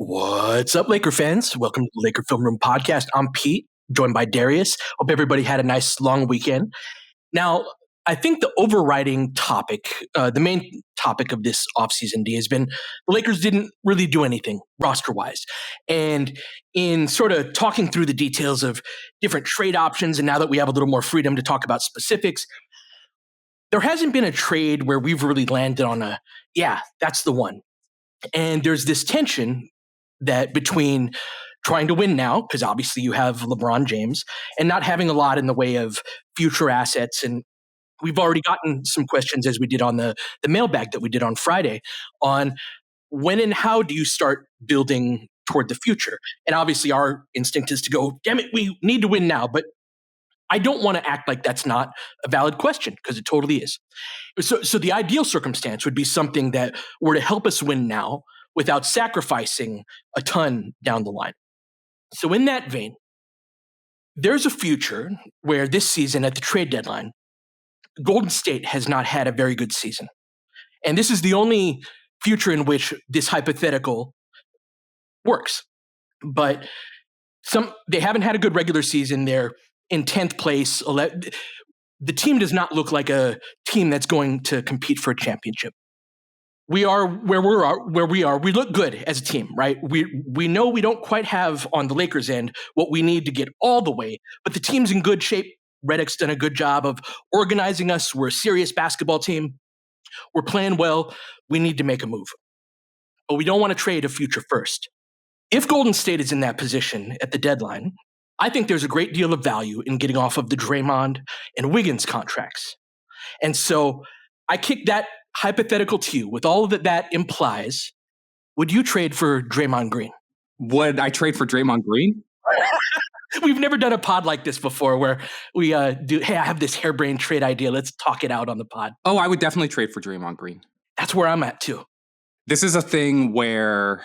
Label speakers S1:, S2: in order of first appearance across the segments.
S1: What's up, Laker fans? Welcome to the Laker Film Room Podcast. I'm Pete, joined by Darius. Hope everybody had a nice long weekend. Now, I think the overriding topic, the main topic of this offseason D has been the Lakers didn't really do anything roster-wise. And in sort of talking through the details of different trade options, and now that we have a little more freedom to talk about specifics, there hasn't been a trade where we've really landed on that's the one. And there's this tension that between trying to win now, because obviously you have LeBron James, and not having a lot in the way of future assets. And we've already gotten some questions as we did on the mailbag that we did on Friday on when and how do you start building toward the future? And obviously our instinct is to go, damn it, we need to win now. But I don't want to act like that's not a valid question, because it totally is. So the ideal circumstance would be something that were to help us win now without sacrificing a ton down the line. So in that vein, there's a future where this season at the trade deadline, Golden State has not had a very good season. And this is the only future in which this hypothetical works. But they haven't had a good regular season. They're in 10th place. The team does not look like a team that's going to compete for a championship. We are where we are. We look good as a team, right? We know we don't quite have on the Lakers end what we need to get all the way, but the team's in good shape. Redick's done a good job of organizing us. We're a serious basketball team. We're playing well. We need to make a move. But we don't want to trade a future first. If Golden State is in that position at the deadline, I think there's a great deal of value in getting off of the Draymond and Wiggins contracts. And so I kick that hypothetical to you with all that implies. Would you trade for Draymond Green?
S2: Would I trade for Draymond Green?
S1: We've never done a pod like this before where we hey, I have this harebrained trade idea. Let's talk it out on the pod.
S2: Oh, I would definitely trade for Draymond Green.
S1: That's where I'm at too.
S2: This is a thing where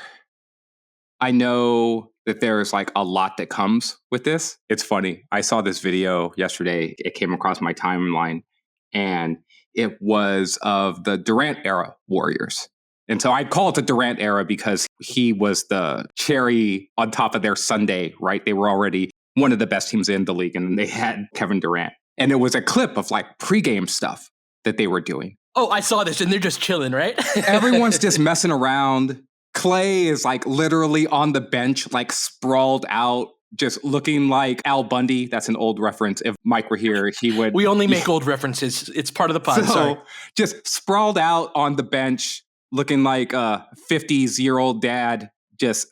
S2: I know that there's like a lot that comes with this. It's funny. I saw this video yesterday. It came across my timeline, and it was of the Durant era Warriors. And so I call it the Durant era because he was the cherry on top of their sundae, right? They were already one of the best teams in the league, and they had Kevin Durant. And it was a clip of like pregame stuff that they were doing.
S1: Oh, I saw this, and they're just chilling, right?
S2: Everyone's just messing around. Clay is like literally on the bench, like sprawled out, just looking like Al Bundy. That's an old reference. If Mike were here, he would.
S1: We only make old references. It's part of the pod. Sorry.
S2: Just sprawled out on the bench, looking like a 50-year-old dad, just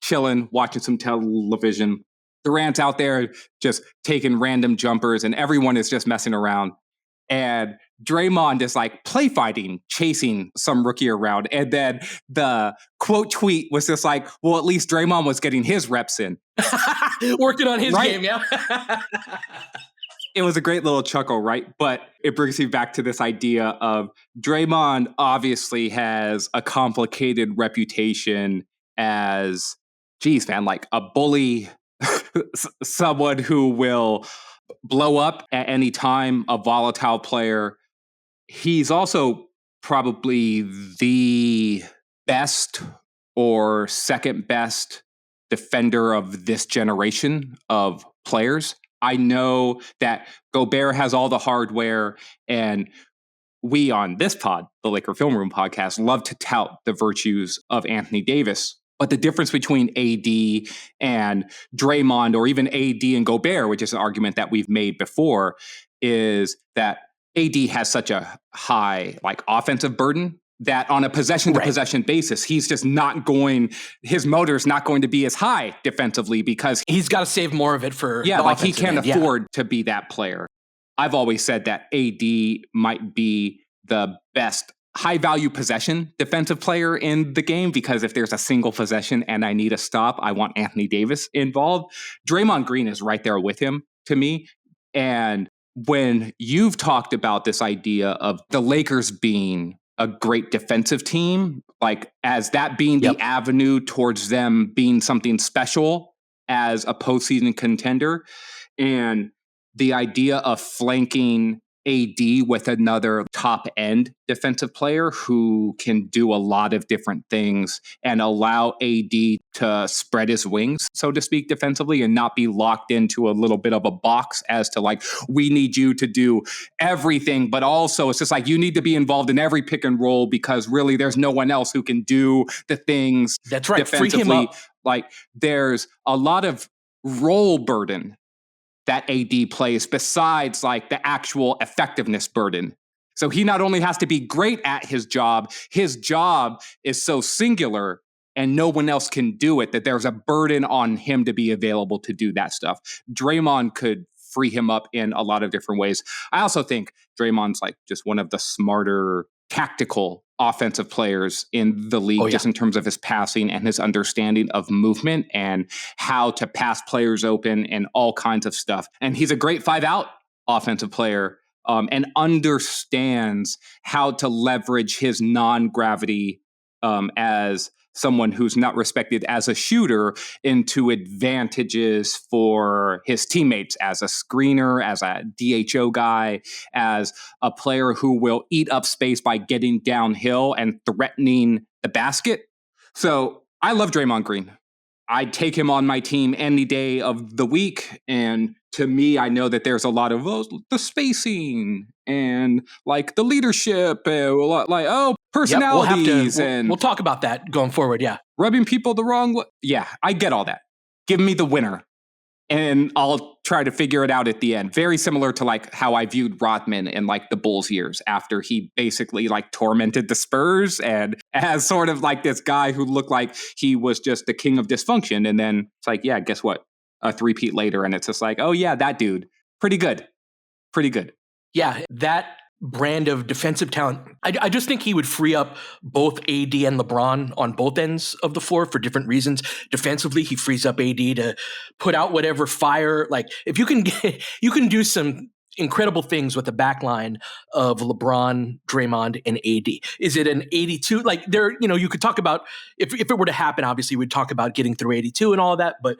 S2: chilling, watching some television. Durant's out there just taking random jumpers, and everyone is just messing around. And Draymond is like play fighting, chasing some rookie around. And then the quote tweet was just like, well, at least Draymond was getting his reps in.
S1: Working on his game, yeah.
S2: It was a great little chuckle, right? But it brings me back to this idea of Draymond obviously has a complicated reputation as, geez, man, like a bully, someone who will blow up at any time, a volatile player. He's also probably the best or second best defender of this generation of players. I know that Gobert has all the hardware, and we on this pod, the Laker Film Room podcast, love to tout the virtues of Anthony Davis. But the difference between AD and Draymond, or even AD and Gobert, which is an argument that we've made before, is that AD has such a high like offensive burden that on a possession-to-possession basis, he's just not going, his motor's not going to be as high defensively because
S1: he's got to save more of it for
S2: like he can't afford to be that player. I've always said that AD might be the best high-value possession defensive player in the game because if there's a single possession and I need a stop, I want Anthony Davis involved. Draymond Green is right there with him to me. And when you've talked about this idea of the Lakers being a great defensive team, like as that being the avenue towards them being something special as a postseason contender, and the idea of flanking AD with another top end defensive player who can do a lot of different things and allow AD to spread his wings, so to speak, defensively, and not be locked into a little bit of a box as to like, we need you to do everything. But also it's just like, you need to be involved in every pick and roll because really there's no one else who can do the things
S1: That's right.
S2: defensively.
S1: Free him up.
S2: Like there's a lot of role burden that AD plays besides like the actual effectiveness burden. So he not only has to be great at his job is so singular and no one else can do it that there's a burden on him to be available to do that stuff. Draymond could free him up in a lot of different ways. I also think Draymond's like just one of the smarter tactical offensive players in the league, just in terms of his passing and his understanding of movement and how to pass players open and all kinds of stuff. And he's a great 5-out offensive player and understands how to leverage his non-gravity as someone who's not respected as a shooter into advantages for his teammates as a screener, as a DHO guy, as a player who will eat up space by getting downhill and threatening the basket. So I love Draymond Green. I'd take him on my team any day of the week. And to me, I know that there's a lot of the spacing and like the leadership, like personalities.
S1: We'll talk about that going forward. Yeah.
S2: Rubbing people the wrong way. Yeah, I get all that. Give me the winner. And I'll try to figure it out at the end. Very similar to like how I viewed Rodman in like the Bulls years after he basically like tormented the Spurs and as sort of like this guy who looked like he was just the king of dysfunction. And then it's like, yeah, guess what? A three-peat later. And it's just like, oh yeah, that dude. Pretty good. Pretty good.
S1: Yeah, that brand of defensive talent. I just think he would free up both AD and LeBron on both ends of the floor for different reasons. Defensively, he frees up AD to put out whatever fire. Like if you can do some incredible things with the back line of LeBron, Draymond, and AD. Is it an 82? Like there, you could talk about if it were to happen, obviously we'd talk about getting through 82 and all of that, but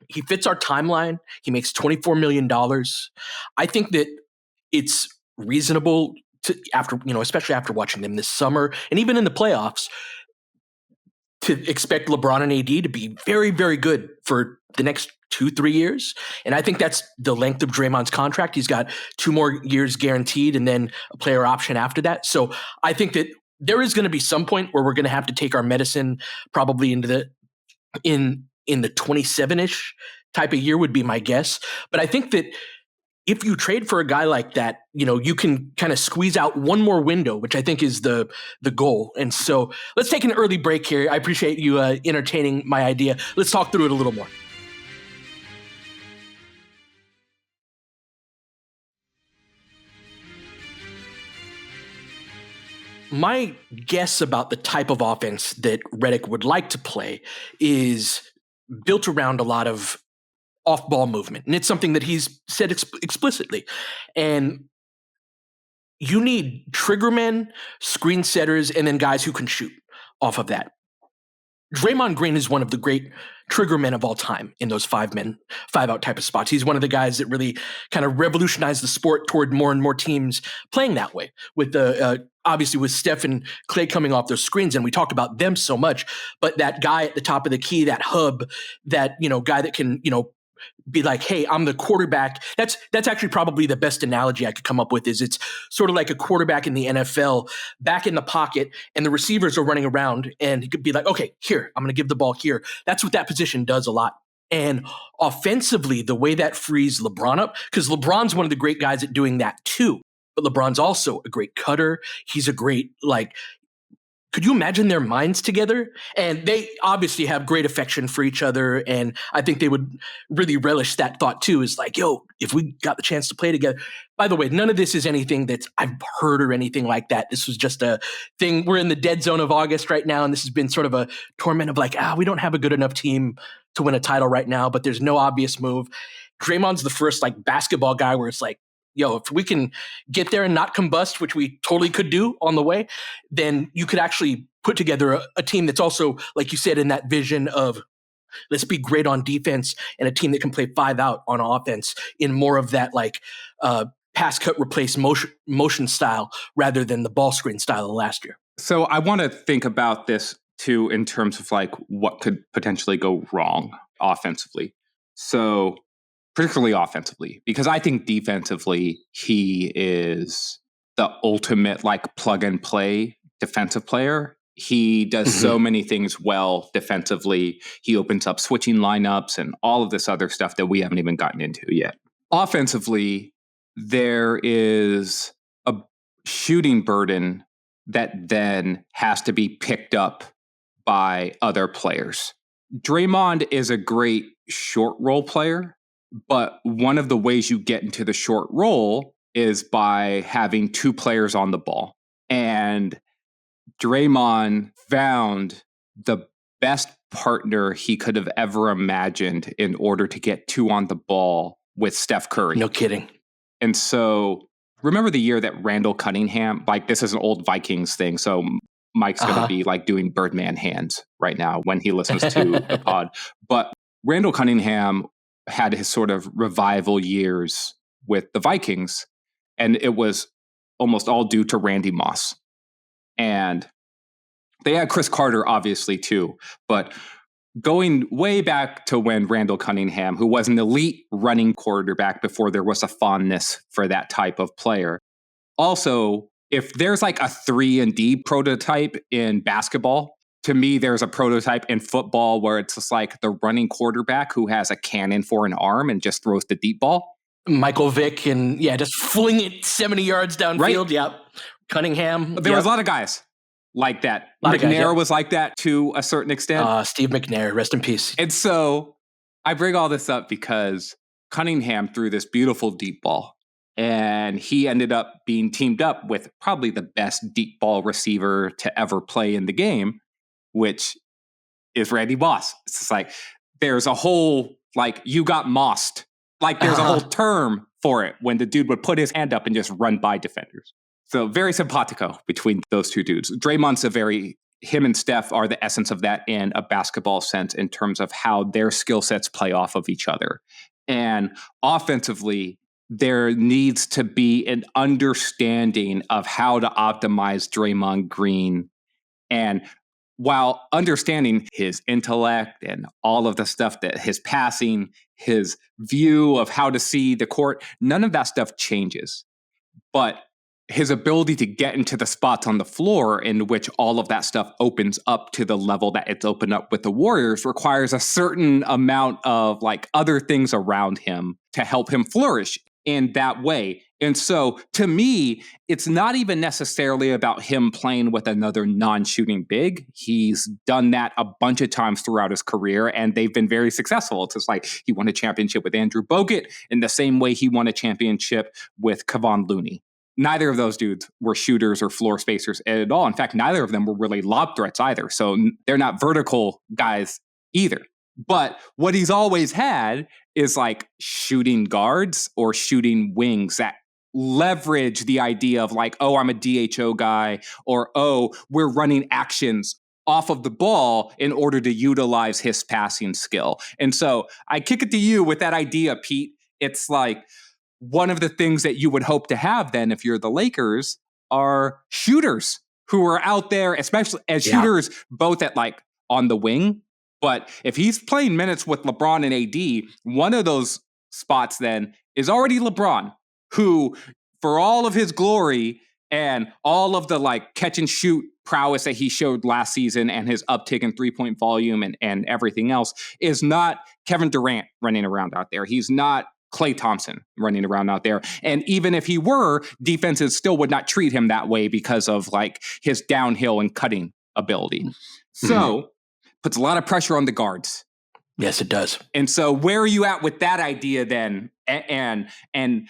S1: he fits our timeline. He makes $24 million. I think that it's reasonable to especially after watching them this summer and even in the playoffs, to expect LeBron and AD to be very, very good for the next 2-3 years. And I think that's the length of Draymond's contract. He's got 2 more years guaranteed and then a player option after that. So I think that there is going to be some point where we're going to have to take our medicine probably into the in the 27-ish type of year would be my guess. But I think that if you trade for a guy like that, you can kind of squeeze out one more window, which I think is the goal. And so let's take an early break here. I appreciate you entertaining my idea. Let's talk through it a little more. My guess about the type of offense that Redick would like to play is built around a lot of off-ball movement. And it's something that he's said explicitly. And you need trigger men, screen setters, and then guys who can shoot off of that. Draymond Green is one of the great trigger men of all time in those 5-out type of spots. He's one of the guys that really kind of revolutionized the sport toward more and more teams playing that way. With obviously with Steph and Clay coming off those screens, and we talked about them so much, but that guy at the top of the key, that hub, that guy that can be like, hey, I'm the quarterback. That's actually probably the best analogy I could come up with. Is it's sort of like a quarterback in the NFL back in the pocket and the receivers are running around and he could be like, okay, here, I'm going to give the ball here. That's what that position does a lot. And offensively, the way that frees LeBron up, because LeBron's one of the great guys at doing that too. But LeBron's also a great cutter. He's a great, could you imagine their minds together? And they obviously have great affection for each other. And I think they would really relish that thought too, is like, yo, if we got the chance to play together. By the way, none of this is anything that I've heard or anything like that. This was just a thing. We're in the dead zone of August right now. And this has been sort of a torment of like, we don't have a good enough team to win a title right now, but there's no obvious move. Draymond's the first basketball guy where it's like, yo, if we can get there and not combust, which we totally could do on the way, then you could actually put together a team that's also, like you said, in that vision of let's be great on defense and a team that can play 5-out on offense in more of that pass cut replace motion style rather than the ball screen style of last year.
S2: So I want to think about this too in terms of like what could potentially go wrong offensively. So particularly offensively, because I think defensively he is the ultimate like plug and play defensive player. He does so many things well defensively. He opens up switching lineups and all of this other stuff that we haven't even gotten into yet. Offensively, there is a shooting burden that then has to be picked up by other players. Draymond is a great short roll player, but one of the ways you get into the short roll is by having two players on the ball. And Draymond found the best partner he could have ever imagined in order to get two on the ball with Steph Curry.
S1: No kidding.
S2: And so remember the year that Randall Cunningham, like this is an old Vikings thing, so Mike's going to be like doing Birdman hands right now when he listens to the pod. But Randall Cunningham had his sort of revival years with the Vikings, and it was almost all due to Randy Moss. And they had Chris Carter, obviously, too. But going way back to when Randall Cunningham, who was an elite running quarterback before there was a fondness for that type of player. Also, if there's like a 3-and-D prototype in basketball, to me, there's a prototype in football where it's just like the running quarterback who has a cannon for an arm and just throws the deep ball.
S1: Michael Vick and, just fling it 70 yards downfield. Right? Yep. Cunningham.
S2: There was a lot of guys like that. McNair was like that to a certain extent.
S1: Steve McNair, rest in peace.
S2: And so I bring all this up because Cunningham threw this beautiful deep ball. And he ended up being teamed up with probably the best deep ball receiver to ever play in the game, which is Randy Moss. It's just like, there's a whole, like, you got mossed. Like, there's a whole term for it when the dude would put his hand up and just run by defenders. So very simpatico between those two dudes. Draymond's him and Steph are the essence of that in a basketball sense in terms of how their skill sets play off of each other. And offensively, there needs to be an understanding of how to optimize Draymond Green. And while understanding his intellect and all of the stuff that his passing, his view of how to see the court, none of that stuff changes. But his ability to get into the spots on the floor in which all of that stuff opens up to the level that it's opened up with the Warriors requires a certain amount of like other things around him to help him flourish in that way. And so to me, it's not even necessarily about him playing with another non-shooting big. He's done that a bunch of times throughout his career, and they've been very successful. It's just like he won a championship with Andrew Bogut in the same way he won a championship with Kevon Looney. Neither of those dudes were shooters or floor spacers at all. In fact, neither of them were really lob threats either. So they're not vertical guys either. But what he's always had is like shooting guards or shooting wings that leverage the idea of like, oh, I'm a DHO guy, or, oh, we're running actions off of the ball in order to utilize his passing skill. And so I kick it to you with that idea, Pete. It's like, one of the things that you would hope to have then if you're the Lakers are shooters who are out there, especially as shooters, both at like on the wing. But if he's playing minutes with LeBron and AD, one of those spots then is already LeBron, who for all of his glory and all of the like catch and shoot prowess that he showed last season and his uptick in 3-point volume and everything else is not Kevin Durant running around out there. He's not Klay Thompson running around out there. And even if he were, defenses still would not treat him that way because of like his downhill and cutting ability. So puts a lot of pressure on the guards.
S1: Yes, it does.
S2: And so where are you at with that idea then? And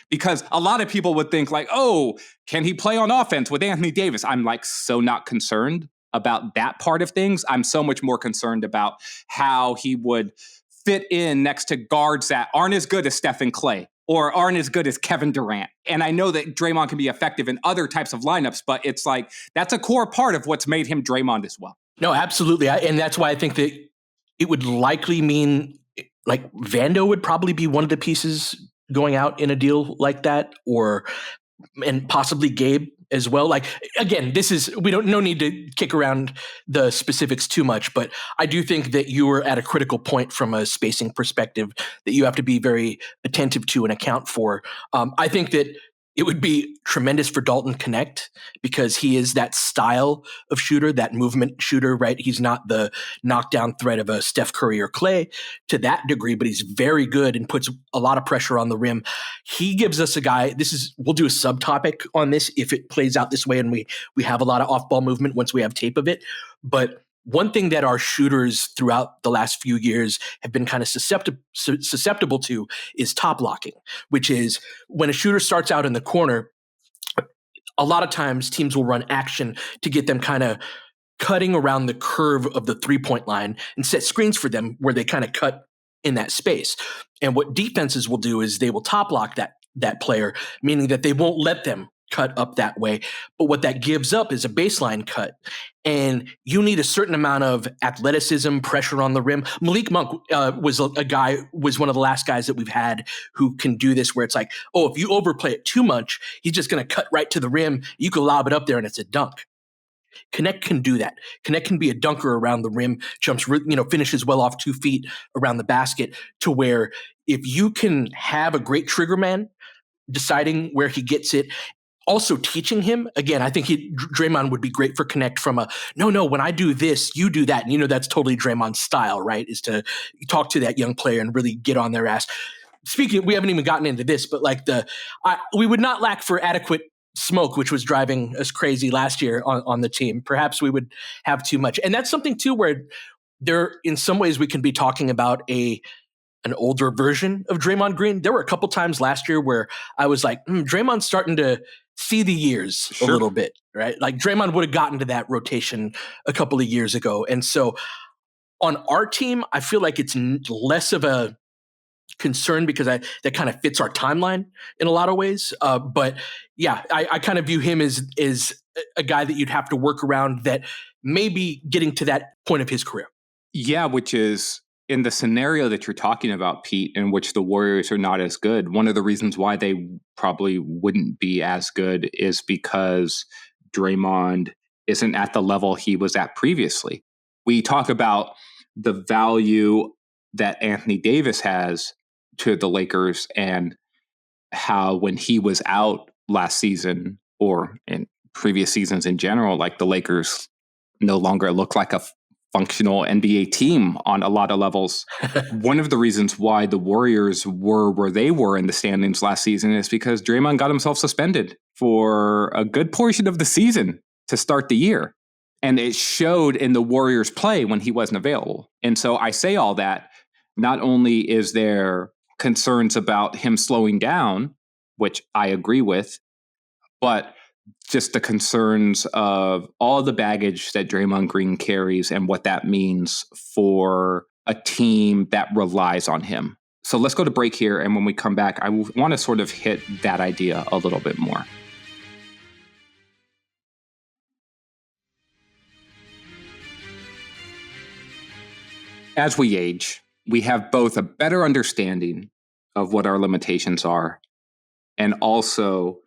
S2: because a lot of people would think like, oh, can he play on offense with Anthony Davis? I'm like so not concerned about that part of things. I'm so much more concerned about how he would fit in next to guards that aren't as good as Steph and Klay or aren't as good as Kevin Durant. And I know that Draymond can be effective in other types of lineups, but it's like that's a core part of what's made him Draymond as well.
S1: No, absolutely. And that's why I think that it would likely mean like Vando would probably be one of the pieces going out in a deal like that, and possibly Gabe as well. Like, again, no need to kick around the specifics too much, but I do think that you were at a critical point from a spacing perspective that you have to be very attentive to and account for. I think that it would be tremendous for Dalton Connect because he is that style of shooter, that movement shooter, right? He's not the knockdown threat of a Steph Curry or Clay to that degree, but he's very good and puts a lot of pressure on the rim. He gives us a guy, we'll do a subtopic on this if it plays out this way and we have a lot of off-ball movement once we have tape of it. But one thing that our shooters throughout the last few years have been kind of susceptible to is top locking, which is when a shooter starts out in the corner, a lot of times teams will run action to get them kind of cutting around the curve of the three-point line and set screens for them where they kind of cut in that space. And what defenses will do is they will top lock that player, meaning that they won't let them cut up that way. But what that gives up is a baseline cut. And you need a certain amount of athleticism, pressure on the rim. Malik Monk was one of the last guys that we've had who can do this, where it's like, oh, if you overplay it too much, he's just going to cut right to the rim. You can lob it up there and it's a dunk. Connect can do that. Connect can be a dunker around the rim, finishes well off 2 feet around the basket, to where if you can have a great trigger man deciding where he gets it, also teaching him, again, I think Draymond would be great for Connect from no, when I do this, you do that. And that's totally Draymond's style, right? Is to talk to that young player and really get on their ass. Speaking, we haven't even gotten into this, but we would not lack for adequate smoke, which was driving us crazy last year on the team. Perhaps we would have too much. And that's something too, where in some ways we can be talking about an older version of Draymond Green. There were a couple times last year where I was like, Draymond's starting to see the years a little bit, right? Like Draymond would have gotten to that rotation a couple of years ago. And so on our team, I feel like it's less of a concern because that kind of fits our timeline in a lot of ways. But yeah, I kind of view him as a guy that you'd have to work around that may be getting to that point of his career.
S2: Yeah, which is in the scenario that you're talking about, Pete, in which the Warriors are not as good. One of the reasons why they probably wouldn't be as good is because Draymond isn't at the level he was at previously. We talk about the value that Anthony Davis has to the Lakers and how when he was out last season or in previous seasons in general, like the Lakers no longer look like a functional NBA team on a lot of levels. One of the reasons why the Warriors were where they were in the standings last season is because Draymond got himself suspended for a good portion of the season to start the year. And it showed in the Warriors' play when he wasn't available. And so I say all that, not only is there concerns about him slowing down, which I agree with, but just the concerns of all the baggage that Draymond Green carries and what that means for a team that relies on him. So let's go to break here. And when we come back, I want to sort of hit that idea a little bit more. As we age, we have both a better understanding of what our limitations are and also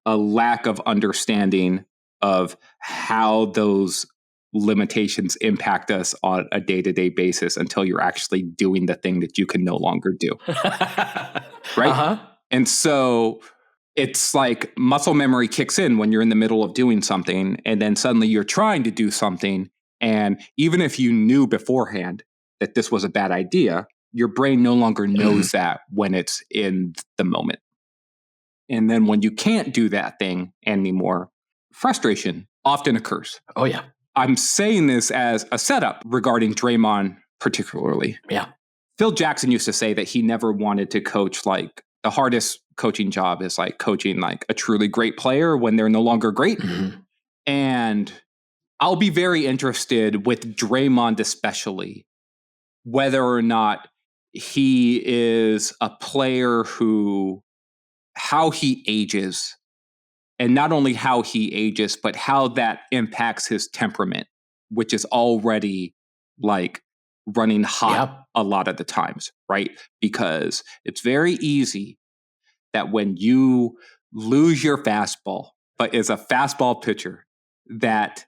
S2: a lack of understanding of how those limitations impact us on a day-to-day basis until you're actually doing the thing that you can no longer do. Right?
S1: Uh-huh.
S2: And so it's like muscle memory kicks in when you're in the middle of doing something, and then suddenly you're trying to do something. And even if you knew beforehand that this was a bad idea, your brain no longer knows that when it's in the moment. And then when you can't do that thing anymore, frustration often occurs.
S1: Oh, yeah.
S2: I'm saying this as a setup regarding Draymond particularly.
S1: Yeah.
S2: Phil Jackson used to say that he never wanted to coach, like, the hardest coaching job is like coaching like a truly great player when they're no longer great.
S1: Mm-hmm.
S2: And I'll be very interested with Draymond especially, whether or not he is a player who, how he ages, and not only how he ages, but how that impacts his temperament, which is already like running hot a lot of the times, right? Because it's very easy that when you lose your fastball, but is a fastball pitcher, that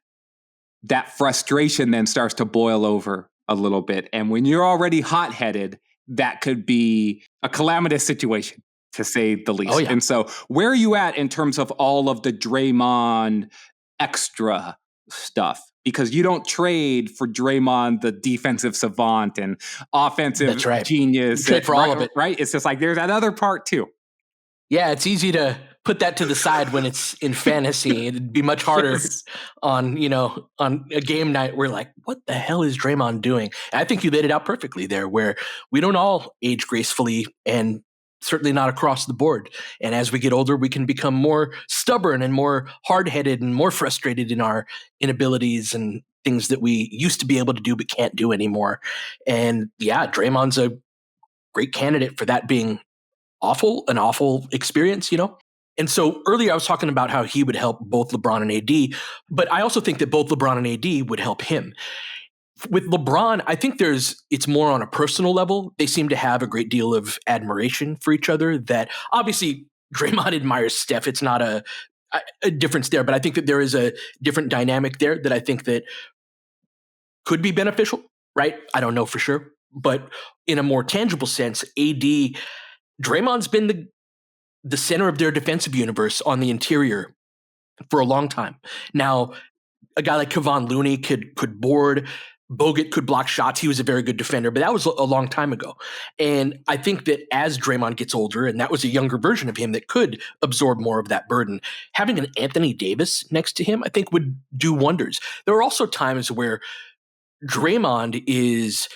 S2: frustration then starts to boil over a little bit. And when you're already hot-headed, that could be a calamitous situation, to say the least.
S1: Oh, yeah.
S2: And so where are you at in terms of all of the Draymond extra stuff? Because you don't trade for Draymond, the defensive savant and offensive
S1: That's right.
S2: genius.
S1: You trade for all of it.
S2: Right? It's just like there's that other part too.
S1: Yeah, it's easy to put that to the side when it's in fantasy. It'd be much harder on a game night where like, what the hell is Draymond doing? And I think you laid it out perfectly there, where we don't all age gracefully, and certainly not across the board. And as we get older, we can become more stubborn and more hard-headed and more frustrated in our inabilities and things that we used to be able to do but can't do anymore. And yeah, Draymond's a great candidate for that being an awful experience, And so earlier I was talking about how he would help both LeBron and AD, but I also think that both LeBron and AD would help him. With LeBron, I think it's more on a personal level. They seem to have a great deal of admiration for each other. That obviously Draymond admires Steph. It's not a difference there, but I think that there is a different dynamic there that I think that could be beneficial, right? I don't know for sure, but in a more tangible sense, Draymond's been the center of their defensive universe on the interior for a long time. Now, a guy like Kevon Looney could board. Bogut could block shots. He was a very good defender, but that was a long time ago. And I think that as Draymond gets older, and that was a younger version of him that could absorb more of that burden, having an Anthony Davis next to him, I think would do wonders. There are also times where Draymond is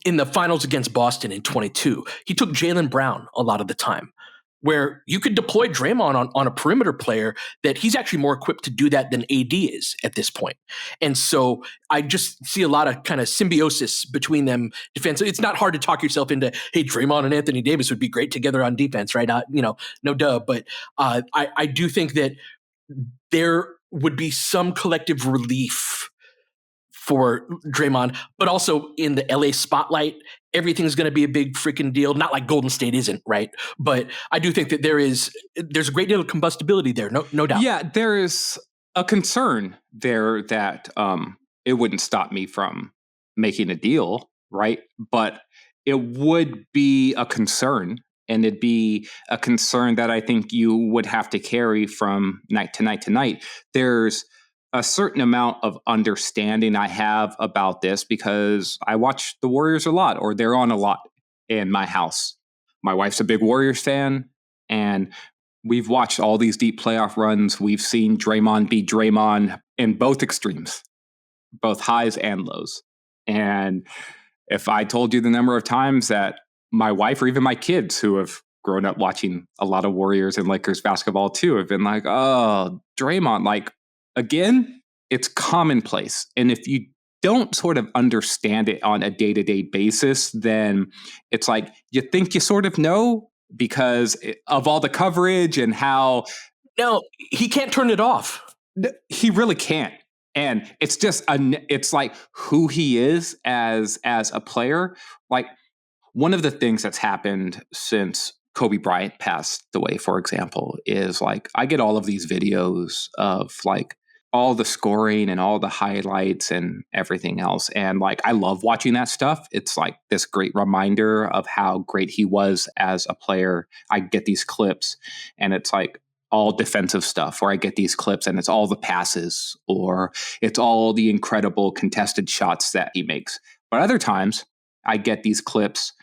S1: in the finals against Boston in 22. He took Jaylen Brown a lot of the time, where you could deploy Draymond on a perimeter player that he's actually more equipped to do that than AD is at this point. And so I just see a lot of kind of symbiosis between them defensively. It's not hard to talk yourself into, hey, Draymond and Anthony Davis would be great together on defense, right? No duh. But I do think that there would be some collective relief for Draymond, but also in the LA spotlight, everything's going to be a big freaking deal. Not like Golden State isn't, right? But I do think that there's a great deal of combustibility there, no doubt.
S2: Yeah, there is a concern there that it wouldn't stop me from making a deal, right? But it would be a concern, and it'd be a concern that I think you would have to carry from night to night to night. There's a certain amount of understanding I have about this because I watch the Warriors a lot, or they're on a lot in my house. My wife's a big Warriors fan, and we've watched all these deep playoff runs. We've seen Draymond be Draymond in both extremes, both highs and lows. And if I told you the number of times that my wife or even my kids who have grown up watching a lot of Warriors and Lakers basketball too have been like, oh, Draymond, like, again, it's commonplace. And if you don't sort of understand it on a day-to-day basis, then it's like you think you sort of know because of all the coverage and how...
S1: No, he can't turn it off.
S2: He really can't. And it's just, it's like who he is as a player. Like one of the things that's happened since Kobe Bryant passed away, for example, is like I get all of these videos of like all the scoring and all the highlights and everything else. And like, I love watching that stuff. It's like this great reminder of how great he was as a player. I get these clips and it's like all defensive stuff, or I get these clips and it's all the passes, or it's all the incredible contested shots that he makes. But other times I get these clips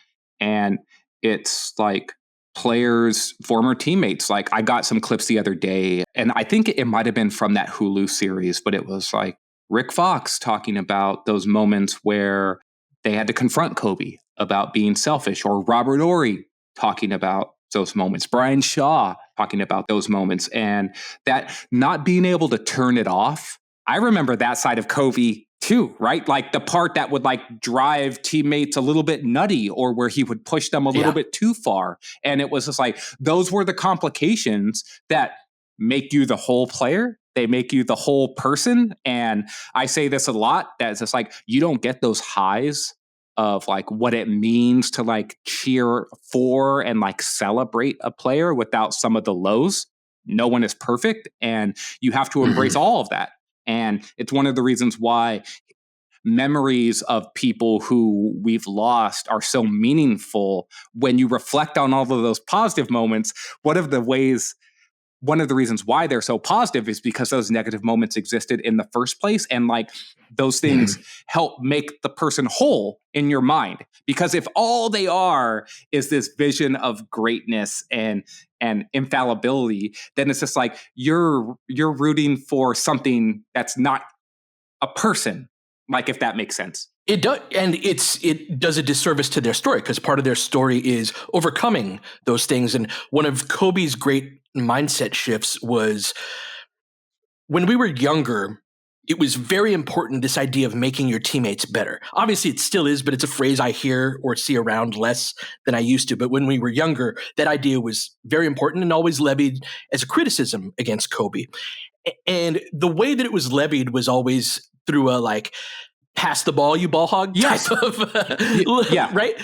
S2: and it's like players, former teammates. Like I got some clips the other day, and I think it might have been from that Hulu series, but it was like Rick Fox talking about those moments where they had to confront Kobe about being selfish, or Robert Horry talking about those moments, Brian Shaw talking about those moments, and that not being able to turn it off. I remember that side of Kobe too, right? Like the part that would like drive teammates a little bit nutty, or where he would push them a little bit too far. And it was just like, those were the complications that make you the whole player. They make you the whole person. And I say this a lot, that it's just like, you don't get those highs of like what it means to like cheer for and like celebrate a player without some of the lows. No one is perfect, and you have to embrace all of that. And it's one of the reasons why memories of people who we've lost are so meaningful. When you reflect on all of those positive moments, one of the reasons why they're so positive is because those negative moments existed in the first place. And like those things help make the person whole in your mind. Because if all they are is this vision of greatness and infallibility, then it's just like you're rooting for something that's not a person. Like, if that makes sense.
S1: It does, and it does a disservice to their story, because part of their story is overcoming those things. And one of Kobe's great mindset shifts was when we were younger, it was very important, this idea of making your teammates better. Obviously, it still is, but it's a phrase I hear or see around less than I used to. But when we were younger, that idea was very important and always levied as a criticism against Kobe. And the way that it was levied was always through a like, pass the ball, you ball hog type of, right?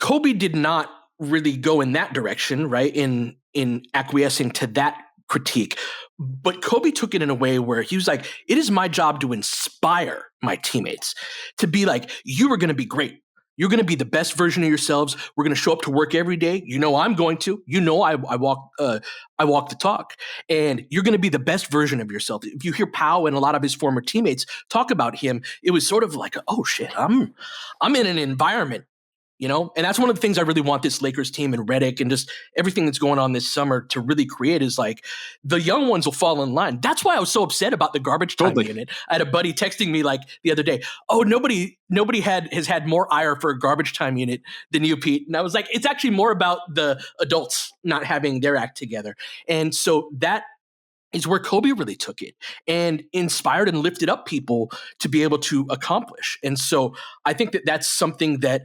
S1: Kobe did not really go in that direction, right? In acquiescing to that critique. But Kobe took it in a way where he was like, it is my job to inspire my teammates to be like, you are going to be great. You're going to be the best version of yourselves. We're going to show up to work every day. You know, I'm going to. You know, I walk the talk, and you're going to be the best version of yourself. If you hear Powell and a lot of his former teammates talk about him, it was sort of like, oh shit, I'm in an environment. You know, and that's one of the things I really want this Lakers team and Redick and just everything that's going on this summer to really create is like the young ones will fall in line. That's why I was so upset about the garbage time unit. I had a buddy texting me like the other day, oh, nobody has had more ire for a garbage time unit than you, Pete. And I was like, it's actually more about the adults not having their act together. And so that is where Kobe really took it and inspired and lifted up people to be able to accomplish. And so I think that that's something that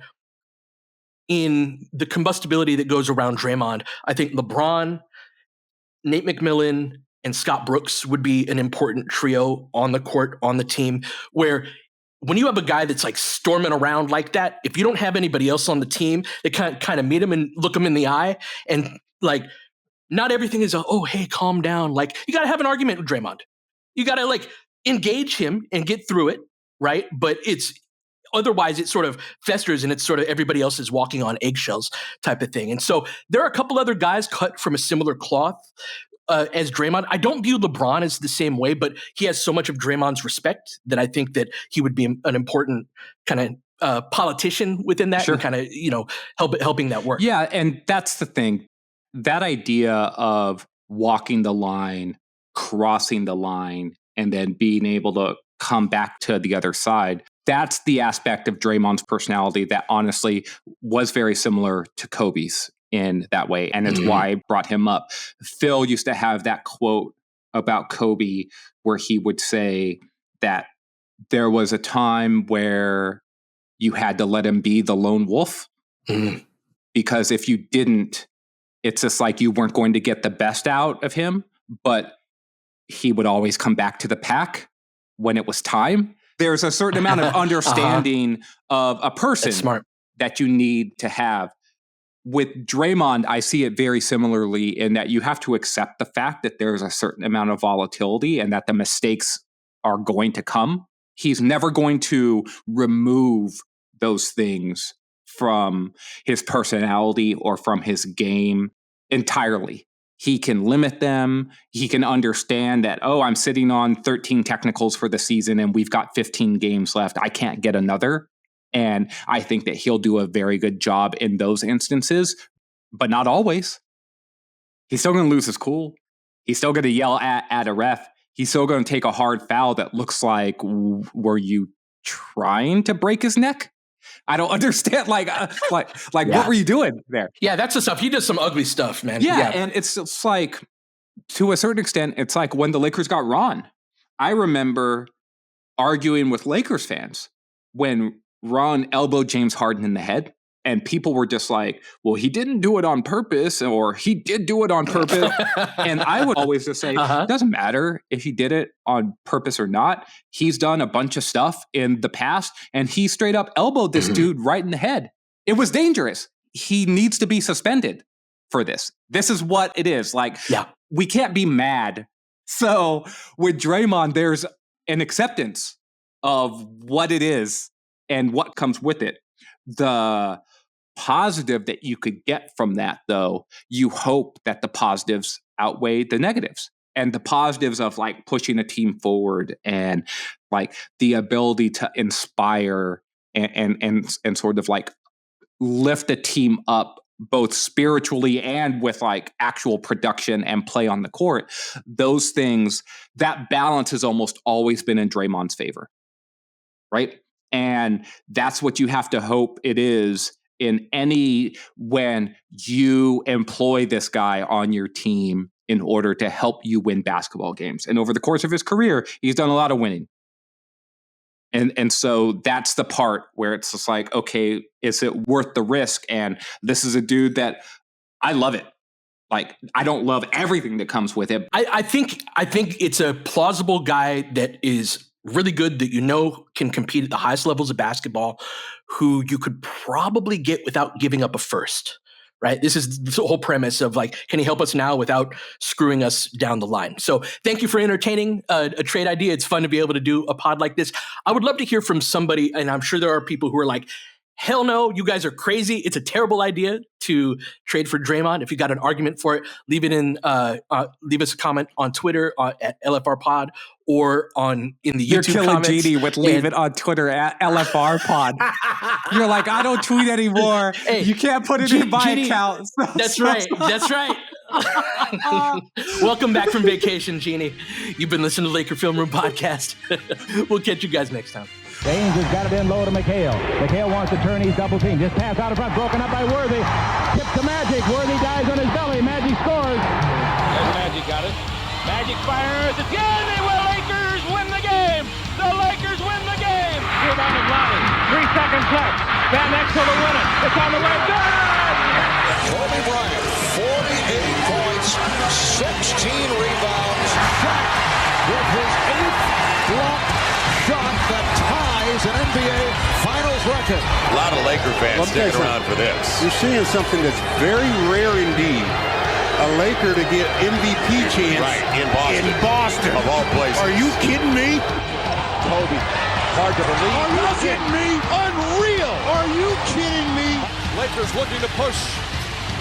S1: in the combustibility that goes around Draymond, I think LeBron, Nate McMillan, and Scott Brooks would be an important trio on the court, on the team, where when you have a guy that's like storming around like that, if you don't have anybody else on the team that kind of meet him and look him in the eye and like, not everything is oh, hey, calm down. Like, you got to have an argument with Draymond. You got to like engage him and get through it, right? But otherwise, it sort of festers and it's sort of everybody else is walking on eggshells type of thing. And so there are a couple other guys cut from a similar cloth as Draymond. I don't view LeBron as the same way, but he has so much of Draymond's respect that I think that he would be an important kind of politician within that and kind of, helping that work.
S2: Yeah, and that's the thing. That idea of walking the line, crossing the line, and then being able to come back to the other side, that's the aspect of Draymond's personality that honestly was very similar to Kobe's in that way. And it's why I brought him up. Phil used to have that quote about Kobe where he would say that there was a time where you had to let him be the lone wolf. Because if you didn't, it's just like you weren't going to get the best out of him, but he would always come back to the pack when it was time. There's a certain amount of understanding of a person that you need to have. With Draymond, I see it very similarly in that you have to accept the fact that there's a certain amount of volatility and that the mistakes are going to come. He's never going to remove those things from his personality or from his game entirely. He can limit them. He can understand that, oh, I'm sitting on 13 technicals for the season and we've got 15 games left. I can't get another. And I think that he'll do a very good job in those instances, but not always. He's still going to lose his cool. He's still going to yell at a ref. He's still going to take a hard foul that looks like, were you trying to break his neck? I don't understand. What were you doing there?
S1: Yeah, that's the stuff. He does some ugly stuff, man.
S2: Yeah, and it's like, to a certain extent, it's like when the Lakers got Ron. I remember arguing with Lakers fans when Ron elbowed James Harden in the head. And people were just like, well, he didn't do it on purpose, or he did do it on purpose. And I would always just say, it doesn't matter if he did it on purpose or not. He's done a bunch of stuff in the past, and he straight up elbowed this dude right in the head. It was dangerous. He needs to be suspended for this. This is what it is. Like, we can't be mad. So with Draymond, there's an acceptance of what it is and what comes with it. The positive that you could get from that, though, you hope that the positives outweigh the negatives. And the positives of like pushing a team forward and like the ability to inspire and sort of like lift a team up both spiritually and with like actual production and play on the court. Those things, that balance has almost always been in Draymond's favor, right? And that's what you have to hope it is when you employ this guy on your team in order to help you win basketball games. And over the course of his career, he's done a lot of winning. And so that's the part where it's just like, okay, is it worth the risk? And this is a dude that I love it. Like, I don't love everything that comes with it.
S1: I think it's a plausible guy that is really good, that can compete at the highest levels of basketball, who you could probably get without giving up a first, right? This is the whole premise of like, can he help us now without screwing us down the line? So thank you for entertaining a trade idea. It's fun to be able to do a pod like this. I would love to hear from somebody, and I'm sure there are people who are like, hell no, you guys are crazy. It's a terrible idea to trade for Draymond. If you got an argument for it, leave us a comment on Twitter at LFR Pod or in the
S2: You're
S1: YouTube
S2: killing
S1: comments.
S2: Genie with leave it on Twitter at LFR Pod. You're like, I don't tweet anymore.
S1: Hey,
S2: you can't put it in my account.
S1: That's right. Welcome back from vacation, Genie. You've been listening to Laker Film Room Podcast. We'll catch you guys next time.
S3: James has got it in low to McHale. McHale wants to turn his double team. Just pass out in front, broken up by Worthy. Tip to Magic. Worthy dies on his belly. Magic scores.
S4: There's Magic, got it. Magic fires. It's good. They will. Lakers win the game. The Lakers win the game. Rebound of Lonnie. 3 seconds left. Van Exel to win it. It's on the way. Good.
S5: Kobe Bryant, 48 points, 16 rebounds. Shot with his 8th block shot that ties an NBA Finals record.
S6: A lot of Laker fans sticking around for this.
S7: You're seeing something that's very rare indeed. A Laker to get MVP chance
S6: in Boston. Of all places.
S7: Are you kidding me?
S5: Kobe, hard to believe.
S7: Are you kidding me? Unreal. Are you kidding me?
S5: Lakers looking to push.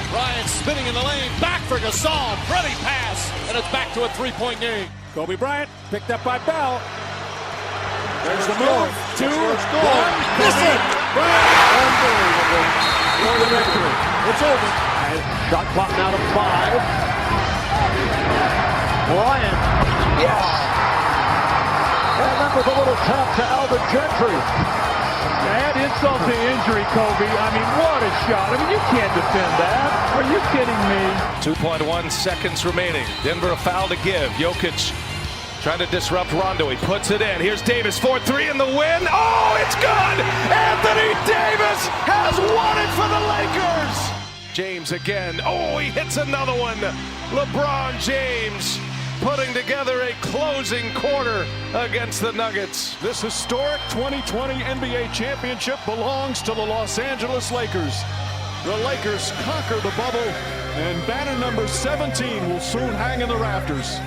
S5: Bryant spinning in the lane. Back for Gasol. Pretty pass. And it's back to a 3-point game.
S4: Kobe Bryant picked up by Bell.
S5: There's the move. 2, 1.
S4: Listen.
S5: Unbelievable. For the victory. It's over.
S4: Shot clock now to 5. Bryant.
S5: Yes. And that was a little tap to Alvin Gentry.
S4: Add insult to injury, Kobe. I mean, what a shot. I mean, you can't defend that. Are you kidding me?
S8: 2.1 seconds remaining. Denver a foul to give. Jokic trying to disrupt Rondo. He puts it in. Here's Davis, 4-3 in the win. Oh, it's good! Anthony Davis has won it for the Lakers! James again. Oh, he hits another one. LeBron James putting together a closing quarter against the Nuggets.
S4: This historic 2020 NBA championship belongs to the Los Angeles Lakers. The Lakers conquer the bubble, and banner number 17 will soon hang in the rafters.